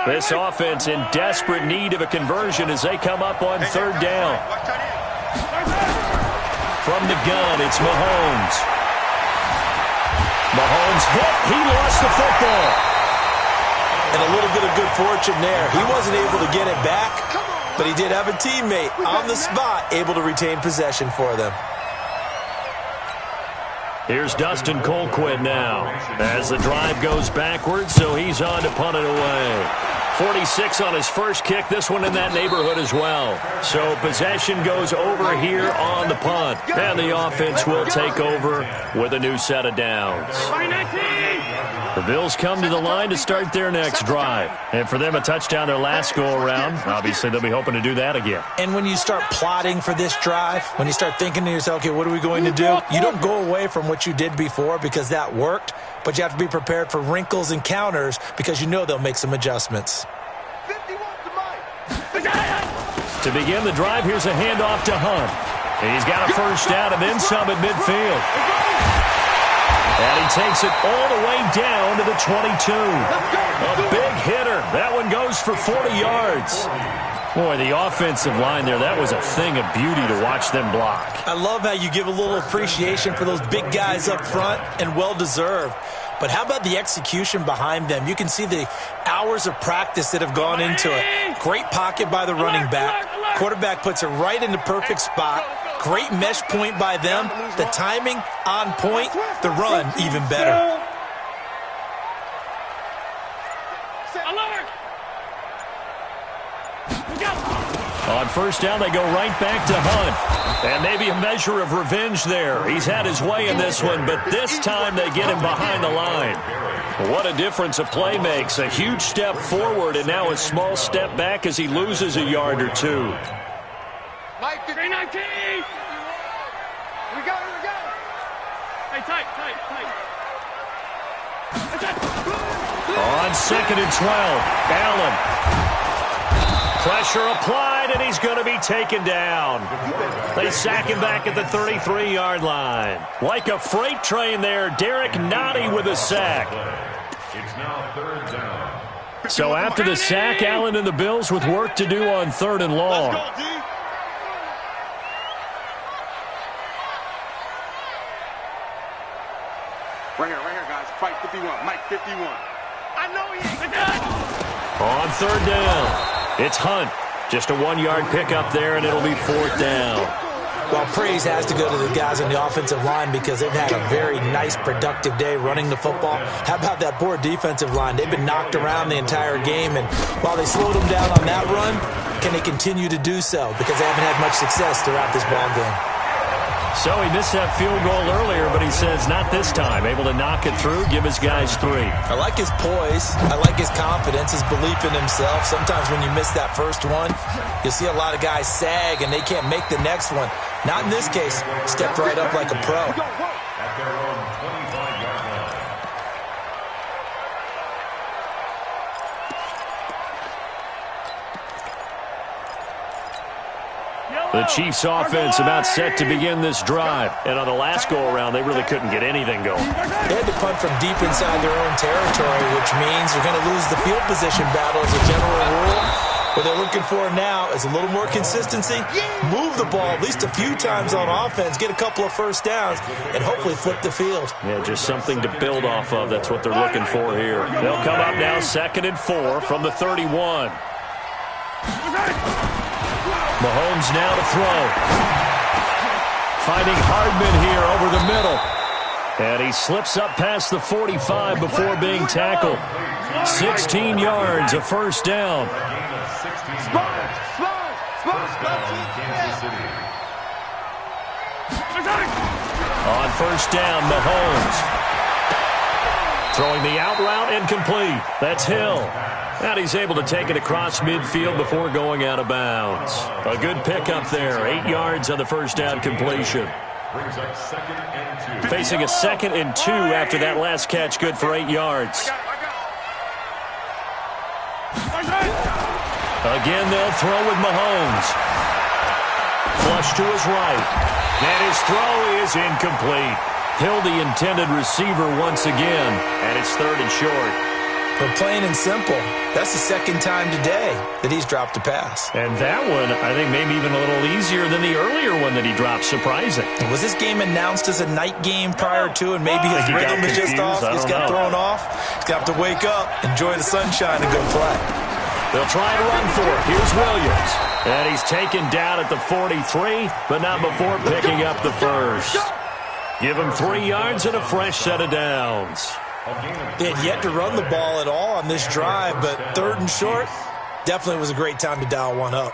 This offense in desperate need of a conversion as they come up on 3rd down. From the gun, it's Mahomes. Mahomes hit. He lost the football. And a little bit of good fortune there. He wasn't able to get it back, but he did have a teammate on the spot able to retain possession for them. Here's Dustin Colquitt now as the drive goes backwards, so he's on to punt it away. 46 on his first kick, this one in that neighborhood as well. So possession goes over here on the punt, and the offense will take over with a new set of downs. The Bills come to the line to start their next drive. And for them, a touchdown their last go-around. Obviously, they'll be hoping to do that again. And when you start plotting for this drive, when you start thinking to yourself, okay, what are we going to do? You don't go away from what you did before because that worked, but you have to be prepared for wrinkles and counters because you know they'll make some adjustments. To begin the drive, here's a handoff to Hunt. He's got a first down and then some at midfield. And he takes it all the way down to the 22. A big hitter. That one goes for 40 yards. Boy, the offensive line there, that was a thing of beauty to watch them block. I love how you give a little appreciation for those big guys up front, and well-deserved. But how about the execution behind them? You can see the hours of practice that have gone into it. Great pocket by the running back. Quarterback puts it right in the perfect spot. Great mesh point by them. The timing on point. The run even better. On first down, they go right back to Hunt. And maybe a measure of revenge there. He's had his way in this one, but this time they get him behind the line. What a difference a play makes. A huge step forward and now a small step back as he loses a yard or two. Mike, 319. We go. Hey, tight. On 2nd and 12, Allen. Pressure applied, and he's going to be taken down. They sack him back at the 33-yard line. Like a freight train there, Derek Nottie with a sack. It's now 3rd down. So after the sack, Allen and the Bills with work to do on 3rd and long. Let's go, D. Right here, guys. Fight 51. Mike 51. I know he ain't done. On 3rd down. It's Hunt. Just a 1-yard pickup there, and it'll be 4th down. Well, praise has to go to the guys on the offensive line because they've had a very nice, productive day running the football. How about that poor defensive line? They've been knocked around the entire game, and while they slowed them down on that run, can they continue to do so? Because they haven't had much success throughout this ball game. So he missed that field goal earlier, but he says not this time. Able to knock it through, give his guys 3. I like his poise. I like his confidence, his belief in himself. Sometimes when you miss that first one, you'll see a lot of guys sag and they can't make the next one. Not in this case. Stepped right up like a pro. At their own 25-yard line. The Chiefs offense about set to begin this drive. And on the last go-around, they really couldn't get anything going. They had to punt from deep inside their own territory, which means they're going to lose the field position battle as a general rule. What they're looking for now is a little more consistency, move the ball at least a few times on offense, get a couple of first downs, and hopefully flip the field. Yeah, just something to build off of. That's what they're looking for here. They'll come up now 2nd and 4 from the 31. Mahomes now to throw. Finding Hardman here over the middle. And he slips up past the 45 before being tackled. 16 yards, a first down. On first down, Mahomes. Throwing the out route incomplete. That's Hill. And he's able to take it across midfield before going out of bounds. A good pickup there. 8 yards on the first down completion. Brings up 2nd and 2. Facing a 2nd and 2 after that last catch. Good for 8 yards. Again, they'll throw with Mahomes. Flush to his right. And his throw is incomplete. Hill, the intended receiver once again. And it's 3rd and short. But plain and simple, that's the 2nd time today that he's dropped a pass. And that one, I think, maybe even a little easier than the earlier one that he dropped. Surprising. Was this game announced as a night game prior to, and maybe his rhythm is just off? He's got thrown off. He's got to wake up, enjoy the sunshine, and go play. They'll try to run for it. Here's Williams. And he's taken down at the 43, but not before picking up the first. Give him 3 yards and a fresh set of downs. They had yet to run the ball at all on this drive, but 3rd and short definitely was a great time to dial one up.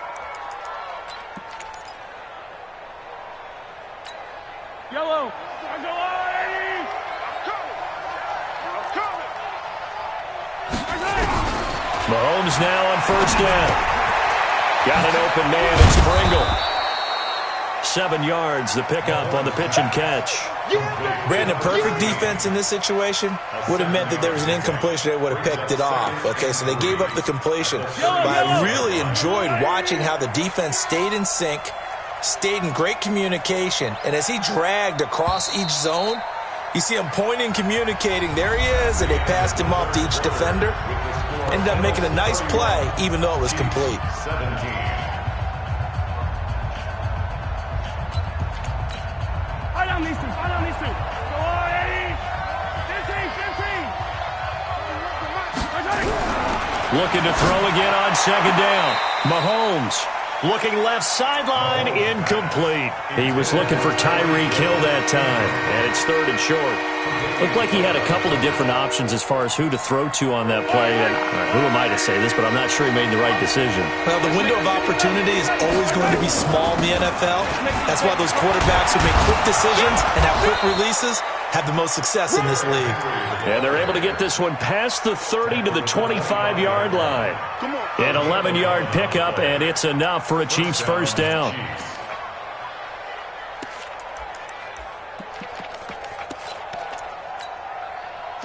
Yellow. Mahomes now on 1st down. Got an open man. It's Pringle. 7 yards, the pickup on the pitch and catch. Brandon, perfect defense in this situation would have meant that there was an incompletion. They would have picked it off. Okay, so they gave up the completion. But I really enjoyed watching how the defense stayed in sync, stayed in great communication, and as he dragged across each zone, you see him pointing, communicating. There he is, and they passed him off to each defender. Ended up making a nice play, even though it was complete. 17. Looking to throw again on 2nd down. Mahomes looking left sideline, incomplete. He was looking for Tyreek Hill that time, and it's 3rd and short. Looked like he had a couple of different options as far as who to throw to on that play. And who am I to say this, but I'm not sure he made the right decision. Well, the window of opportunity is always going to be small in the NFL. That's why those quarterbacks who make quick decisions and have quick releases have the most success in this league. And they're able to get this one past the 30 to the 25-yard line. An 11-yard pickup, and it's enough for a Chiefs 1st down.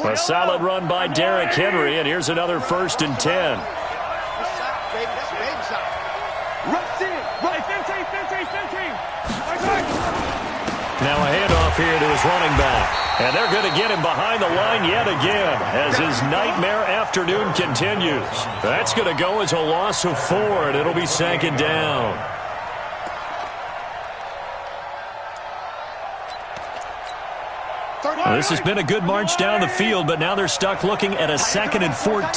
A solid run by Derrick Henry, and here's another 1st and 10. Now a handoff here to his running back. And they're going to get him behind the line yet again as his nightmare afternoon continues. That's going to go as a loss of 4, and it'll be 2nd down. Well, this has been a good march down the field, but now they're stuck looking at a 2nd and 14.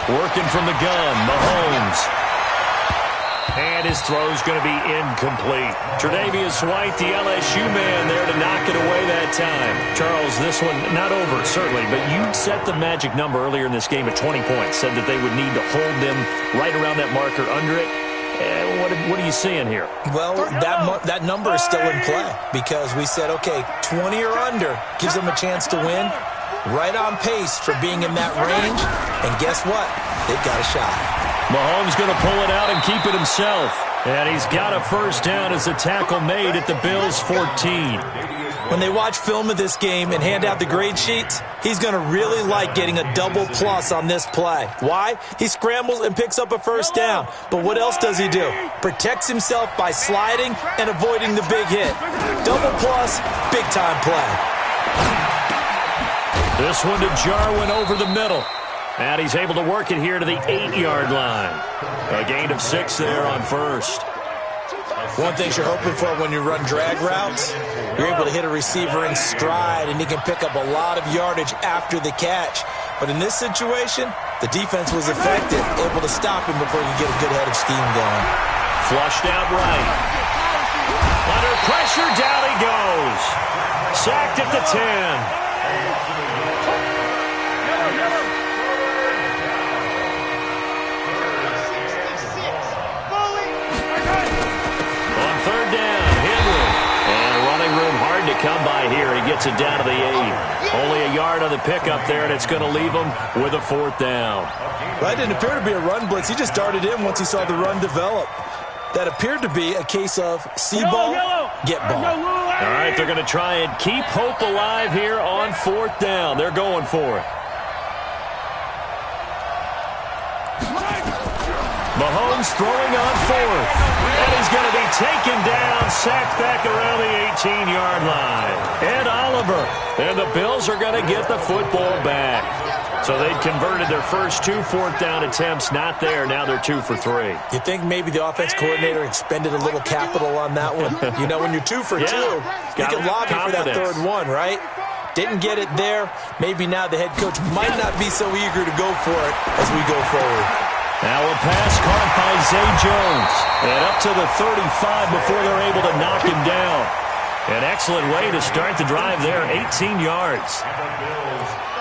Working from the gun, Mahomes. And his throw's going to be incomplete. Tre'Davious White, the LSU man, there to knock it away that time. Charles, this one not over, certainly, but you set the magic number earlier in this game at 20 points. Said that they would need to hold them right around that marker under it. What are you seeing here? Well, that number is still in play because we said, okay, 20 or under gives them a chance to win. Right on pace for being in that range. And guess what? They've got a shot. Mahomes going to pull it out and keep it himself. And he's got a 1st down as the tackle made at the Bills' 14. When they watch film of this game and hand out the grade sheets, he's going to really like getting a double plus on this play. Why? He scrambles and picks up a 1st down. But what else does he do? Protects himself by sliding and avoiding the big hit. Double plus, big-time play. This one to Jarwin over the middle. And he's able to work it here to the 8-yard line. A gain of 6 there on 1st. One thing you're hoping for when you run drag routes, you're able to hit a receiver in stride, and he can pick up a lot of yardage after the catch. But in this situation, the defense was effective, able to stop him before he could get a good head of steam going. Flushed out right. Under pressure, down he goes. Sacked at the 10. Come by here. He gets it down to the 8. Only a yard on the pickup there, and it's going to leave him with a 4th down. That didn't appear to be a run blitz. He just darted in once he saw the run develop. That appeared to be a case of see ball, get ball. All right, they're going to try and keep hope alive here on 4th down. They're going for it. Mahomes throwing on 4th. And he's going to be taken down, sacked back around the 18-yard line. And Oliver. And the Bills are going to get the football back. So they'd converted their first 2 4th down attempts. Not there. Now they're 2 for 3. You think maybe the offense coordinator expended a little capital on that one? You know, when you're 2 for 2, you can lobby for that 3rd one, right? Didn't get it there. Maybe now the head coach might not be so eager to go for it as we go forward. Now a pass caught by Zay Jones. And up to the 35 before they're able to knock him down. An excellent way to start the drive there, 18 yards.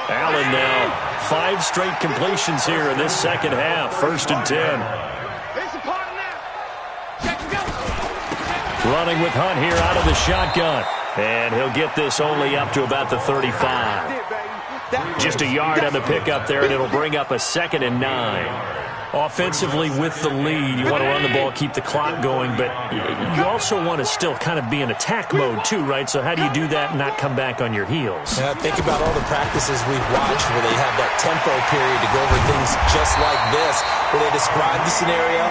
Allen now 5 straight completions here in this second half, 1st and 10. Running with Hunt here out of the shotgun. And he'll get this only up to about the 35. Just a yard on the pickup there, and it'll bring up a 2nd and 9. Offensively with the lead, you want to run the ball, keep the clock going, but you also want to still kind of be in attack mode too, right? So how do you do that and not come back on your heels? Yeah, think about all the practices we've watched where they have that tempo period to go over things just like this, where they describe the scenario,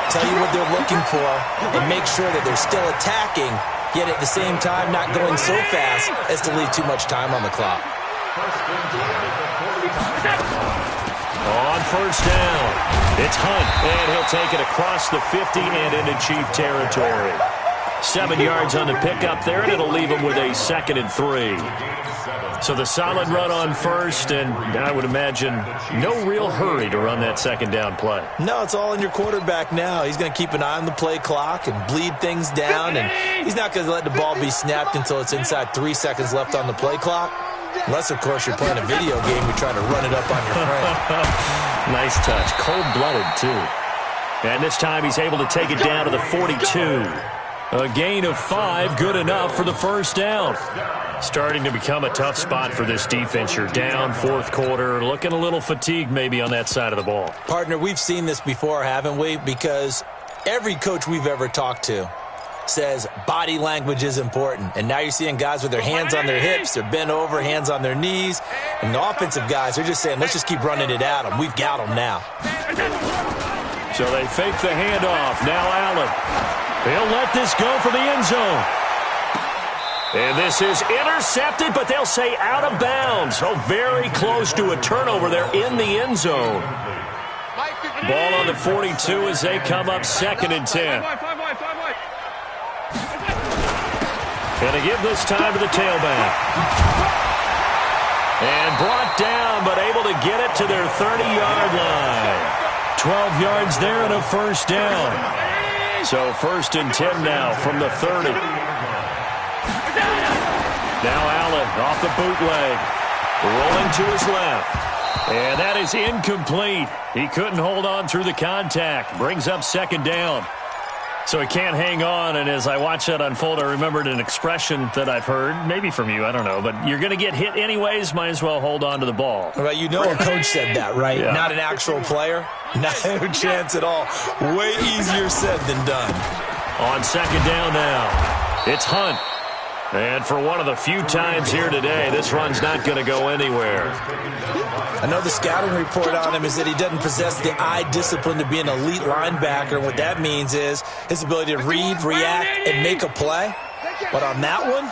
tell you what they're looking for, and make sure that they're still attacking, yet at the same time not going so fast as to leave too much time on the clock. On 1st down, it's Hunt, and he'll take it across the 50 and into Chief territory. 7 yards on the pickup there, and it'll leave him with a 2nd and 3. So the solid run on 1st, and I would imagine no real hurry to run that 2nd down play. No, it's all in your quarterback now. He's going to keep an eye on the play clock and bleed things down, and he's not going to let the ball be snapped until it's inside 3 seconds left on the play clock. Unless, of course, you're playing a video game, you're trying to run it up on your friend. Nice touch. Cold-blooded, too. And this time he's able to take it down to the 42. A gain of 5, good enough for the 1st down. Starting to become a tough spot for this defense. You're down 4th quarter, looking a little fatigued maybe on that side of the ball. Partner, we've seen this before, haven't we? Because every coach we've ever talked to says body language is important. And now you're seeing guys with their hands on their hips, they're bent over, hands on their knees. And the offensive guys are just saying, let's just keep running it at them. We've got them now. So they fake the handoff. Now Allen. He'll let this go for the end zone. And this is intercepted, but they'll say out of bounds. So very close to a turnover there in the end zone. Ball on the 42 as they come up 2nd and 10. Going to give this time to the tailback. And brought down, but able to get it to their 30-yard line. 12 yards there and a 1st down. So 1st and 10 now from the 30. Now Allen off the bootleg. Rolling to his left. And that is incomplete. He couldn't hold on through the contact. Brings up 2nd down. So he can't hang on, and as I watch that unfold, I remembered an expression that I've heard, maybe from you, I don't know, but you're going to get hit anyways, might as well hold on to the ball. Well, you know a coach said that, right? Yeah. Not an actual player. No chance at all. Way easier said than done. On 2nd down now, it's Hunt. And for one of the few times here today, this run's not going to go anywhere. I know the scouting report on him is that he doesn't possess the eye discipline to be an elite linebacker. And what that means is his ability to read, react, and make a play. But on that one,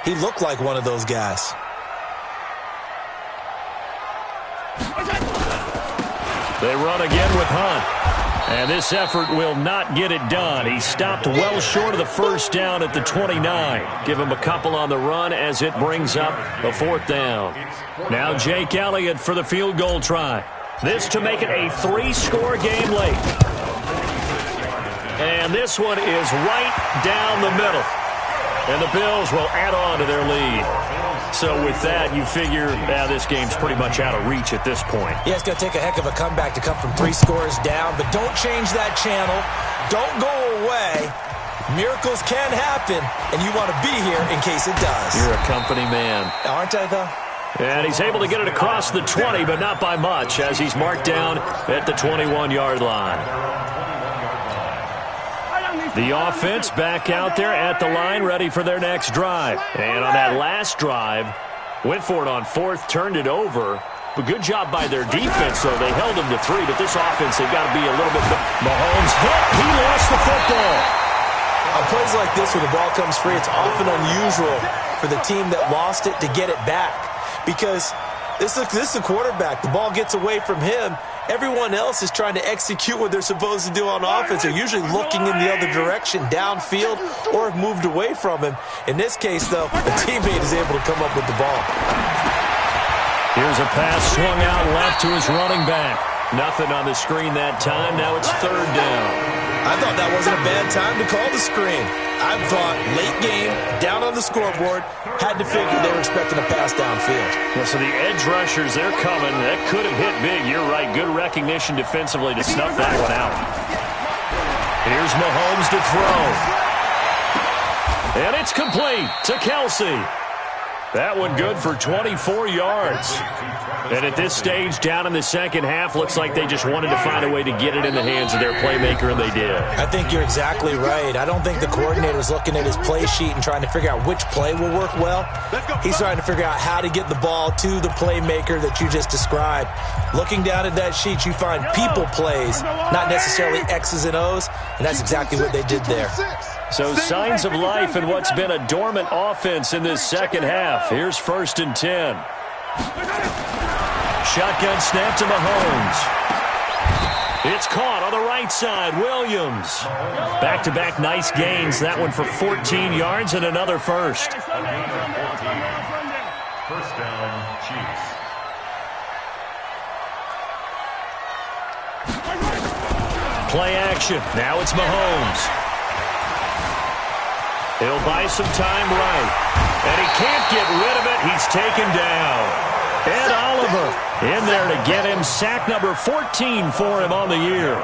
he looked like one of those guys. They run again with Hunt. And this effort will not get it done. He stopped well short of the 1st down at the 29. Give him a couple on the run as it brings up a 4th down. Now Jake Elliott for the field goal try. This to make it a 3-score game late. And this one is right down the middle. And the Bills will add on to their lead. So with that, you figure this game's pretty much out of reach at this point. Yeah, it's going to take a heck of a comeback to come from 3 scores down, but don't change that channel. Don't go away. Miracles can happen, and you want to be here in case it does. You're a company man. Aren't I, though? And he's able to get it across the 20, but not by much, as he's marked down at the 21-yard line. The offense back out there at the line, ready for their next drive. And on that last drive, went for it on 4th, turned it over. But good job by their defense, though. They held them to 3, but this offense, they've got to be a little bit... Mahomes hit. He lost the football. On plays like this where the ball comes free, it's often unusual for the team that lost it to get it back. Because this is a quarterback. The ball gets away from him. Everyone else is trying to execute what they're supposed to do on offense. They're usually looking in the other direction, downfield, or have moved away from him. In this case, though, a teammate is able to come up with the ball. Here's a pass swung out left to his running back. Nothing on the screen that time. Now it's third down. I thought that wasn't a bad time to call the screen. I thought late game, down on the scoreboard, had to figure they were expecting a pass downfield. Well, so the edge rushers, they're coming. That could have hit big. You're right. Good recognition defensively to snuff that one out. Here's Mahomes to throw. And it's complete to Kelsey. That one good for 24 yards. And at this stage, down in the second half, looks like they just wanted to find a way to get it in the hands of their playmaker, and they did. I think you're exactly right. I don't think the coordinator's looking at his play sheet and trying to figure out which play will work well. He's trying to figure out how to get the ball to the playmaker that you just described. Looking down at that sheet, you find people plays, not necessarily X's and O's, and that's exactly what they did there. So signs of life in what's been a dormant offense in this second half. Here's 1st and 10. Shotgun snap to Mahomes. It's caught on the right side. Williams. Back-to-back nice gains. That one for 14 yards and another first. First down, Chiefs. Play action. Now it's Mahomes. He'll buy some time right. And he can't get rid of it. He's taken down. Ed Oliver in there to get him sack number 14 for him on the year.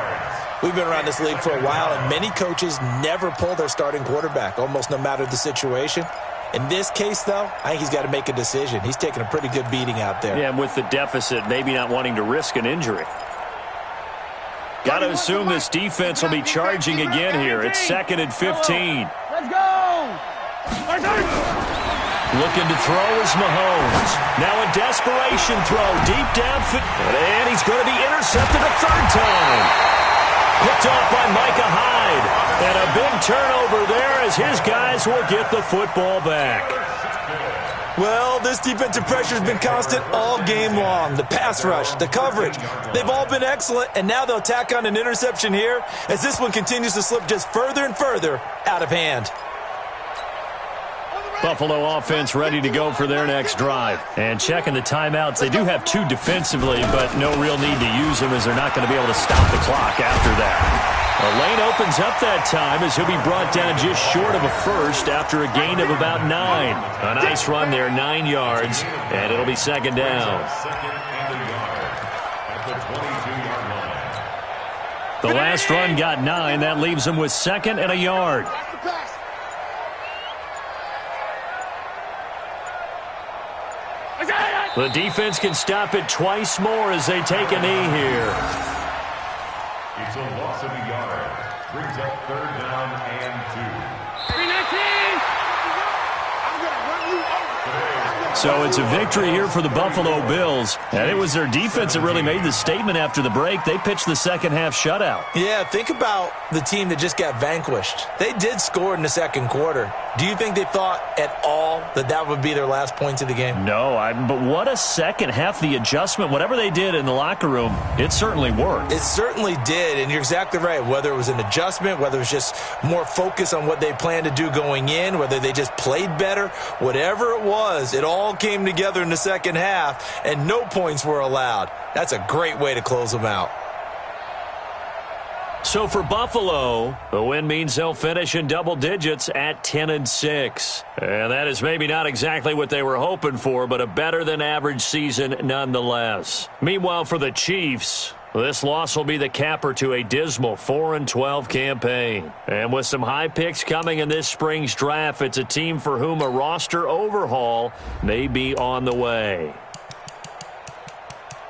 We've been around this league for a while, and many coaches never pull their starting quarterback, almost no matter the situation. In this case, though, I think he's got to make a decision. He's taking a pretty good beating out there. Yeah, and with the deficit, maybe not wanting to risk an injury. Got to assume this defense will be charging again here. It's 2nd and 15. Let's go! Looking to throw is Mahomes. Now a desperation throw deep downfield. And he's going to be intercepted a third time. Picked off by Micah Hyde. And a big turnover there as his guys will get the football back. Well, this defensive pressure has been constant all game long. The pass rush, the coverage, they've all been excellent, and now they'll tack on an interception here as this one continues to slip just further and further out of hand. Buffalo offense ready to go for their next drive. And checking the timeouts, they do have 2 defensively, but no real need to use them as they're not going to be able to stop the clock after that. A lane opens up that time as he'll be brought down just short of a first after a gain of about 9. A nice run there, 9 yards, and it'll be 2nd down. The last run got 9. That leaves him with 2nd and a yard. The defense can stop it twice more as they take a knee here. It's a loss of a yard. Brings up 3rd down and 2. 319! I'm going to run you over. So it's a victory here for the Buffalo Bills. And it was their defense that really made the statement after the break. They pitched the second half shutout. Yeah, think about the team that just got vanquished. They did score in the second quarter. Do you think they thought at all that that would be their last points of the game? No, but what a second half. The adjustment, whatever they did in the locker room, it certainly worked. It certainly did, and you're exactly right. Whether it was an adjustment, whether it was just more focus on what they planned to do going in, whether they just played better, whatever it was, it all came together in the second half, and no points were allowed. That's a great way to close them out. So for Buffalo, the win means they'll finish in double digits at 10-6. And that is maybe not exactly what they were hoping for, but a better-than-average season nonetheless. Meanwhile, for the Chiefs, this loss will be the capper to a dismal 4-12 campaign. And with some high picks coming in this spring's draft, it's a team for whom a roster overhaul may be on the way.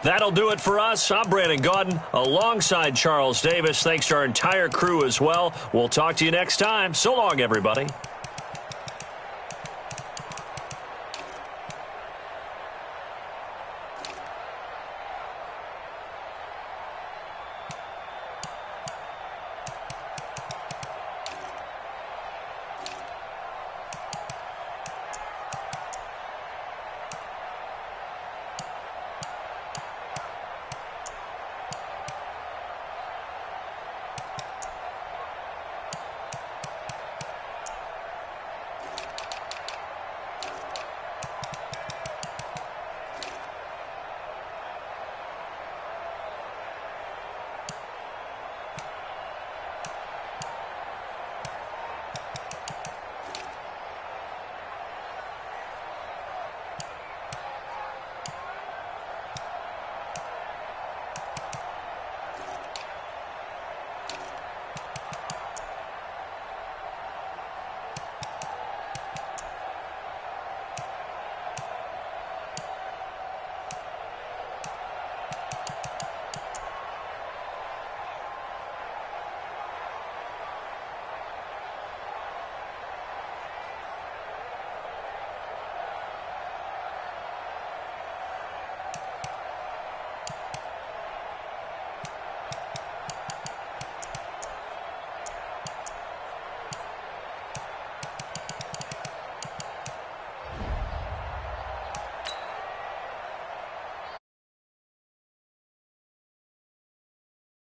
That'll do it for us. I'm Brandon Gaudin alongside Charles Davis. Thanks to our entire crew as well. We'll talk to you next time. So long, everybody.